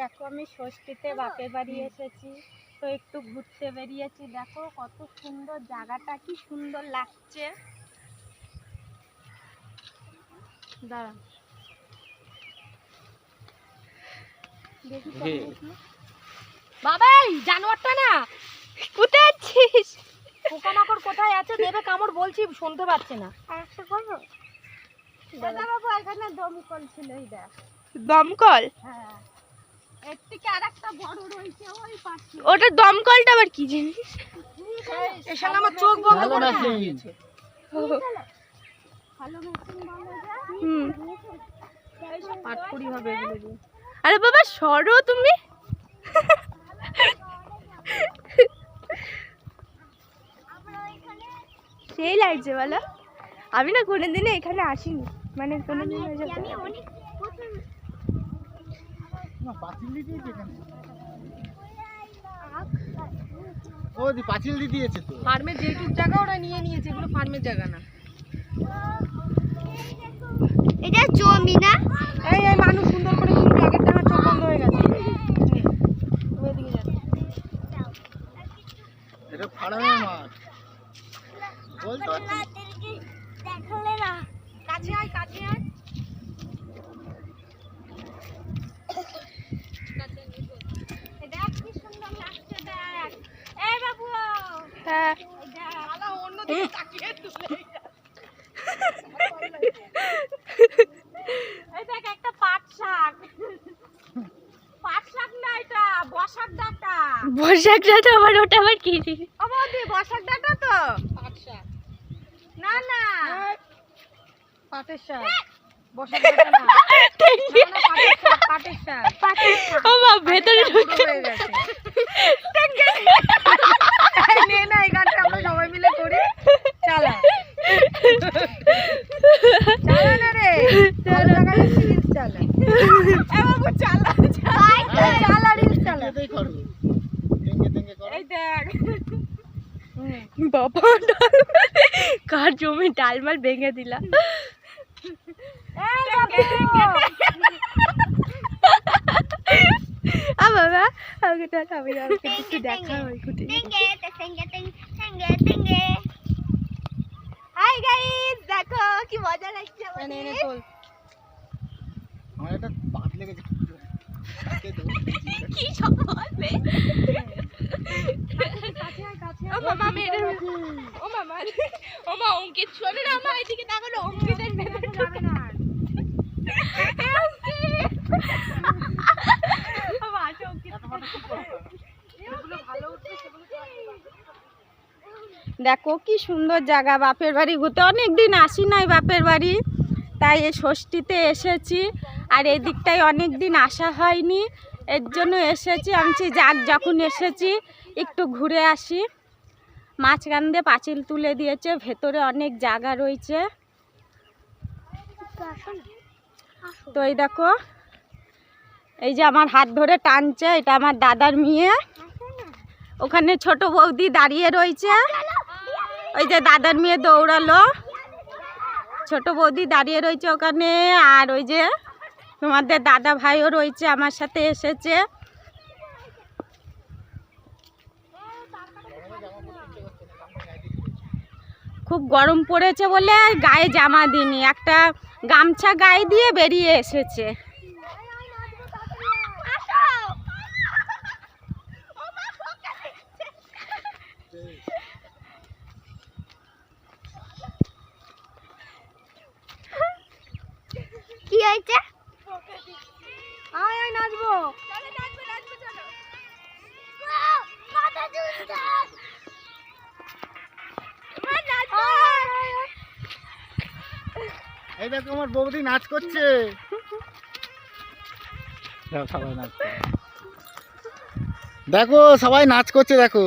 দেখো আমি ষষ্ঠীতে বাপের বাড়ি এসেছি, তো একটু ঘুরতে বেরিয়েছি। দেখো কত সুন্দর জায়গাটা, কি সুন্দর লাগছে। দাঁড়া দেখি বাবা, এই জানোয়ারটা না, কোথায় আছিস? পোকামাকড় কোথায় আছে, দেবে কামড়, বলছি শুনতে পাচ্ছে না। একটা করবো দাদা বাবু, এখানে দমকল ছিল, এই দেখ। দমকল? হ্যাঁ, এর থেকে আরেকটা বড় রয়েছে ওই পাশে। ওটা দমকলটা আবার কি জিনিস? এর সঙ্গে আমার চোখ বন্ধ করে দিয়েছে। ভালো মেশিন বলে যে এইসব পাটপুরি হবে এগুলো দিয়ে। আরে বাবা সরো তুমি। সেই লাগছে বলো। আমি না কোনোদিনও এখানে আসিনি, মানে কোনোদিন পাঁচিল দিয়ে দিয়েছে তো। ফার্মের যেটুক জায়গা ওরা নিয়ে নিয়েছে, এগুলো ফার্মের জায়গা না। এটা জমি না। এই এই মানুষ সুন্দর করে কিন্তু আগেরটা আমার চোখ বন্ধ হয়ে গেছে। ওইদিকে যাচ্ছে। এটা ফার্মের মাঠ। বলতো দেখালে না, কাছে আয় কাছে আয়। দেখ কি সুন্দর লাগছে, দেখ। এই বাবু, হ্যাঁ আলা অন্যদিকে তাকিয়ে তুলে। এই দেখ একটা পাট শাক। পাট শাক না, এটা বসাক ডাঁটা। বসাক ডাঁটা? আবার ওটা আবার কি? ও বৌদি, বসাক ডাঁটা তো পাট শাক না? না পাটের শাক, বসাক ডাঁটা না। পাটের শাক। ও মা, ভেতরে ঢুকে হয়ে গেছে। নে না, এই গানটা আমরা সবাই মিলে করি। চালা চালা না রে, চালা রিলস চালা। এ বাবু চালা চালা রিলস চালা। এটাই করো। টেঙ্গে টেঙ্গে করো। এই দেখ বাবা, কার জমি ডালমাল ভেঙে দিলা। এই বাবু, বাবা আমাকে তো আমি আমাকে একটু দেখা হয় কুটি। হাই গাইস, দেখো কি মজা লাগছে এনে আমাদের। এনে তোল। আমার একটা পাত লেগেছে। তাকে তো কি সব বলে। কাছে আয় কাছে ও মামা মেরে, ও মামা, ও মা অঙ্কিত শোনে না, মা এদিকে তাকালো, অঙ্কিতের ভেতরে যাবে না। দেখো কি সুন্দর জায়গা, বাপের বাড়ি ঘুরতে অনেকদিন আসি নাই বাপের বাড়ি, তাই এই ষষ্ঠীতে এসেছি। আর এই দিকটায় অনেক দিন আসা হয়নি, এর জন্য এসেছি। আমি যাক, যখন এসেছি একটু ঘুরে আসি। মাঝখান দিয়ে পাঁচিল তুলে দিয়েছে, ভেতরে অনেক জায়গা রয়েছে। তো এই দেখো, এই যে আমার হাত ধরে টানছে, এটা আমার দাদার মেয়ে। ওখানে ছোট বৌদি দাঁড়িয়ে রয়েছে, ওই যে দাদার মেয়ে দৌড়ালো, ছোট বৌদি দাঁড়িয়ে রয়েছে ওখানে। আর ওই যে তোমাদের দাদা ভাইও রয়েছে, আমার সাথে এসেছে। খুব গরম পড়েছে বলে গায়ে জামা দিইনি, একটা গামছা গায়ে দিয়ে বেরিয়ে এসেছে। কি হয়েছে? আয় আয় নাচবো। এই দেখো আমার বৌদি নাচ করছে। দেখো সবাই নাচ করছে, দেখো।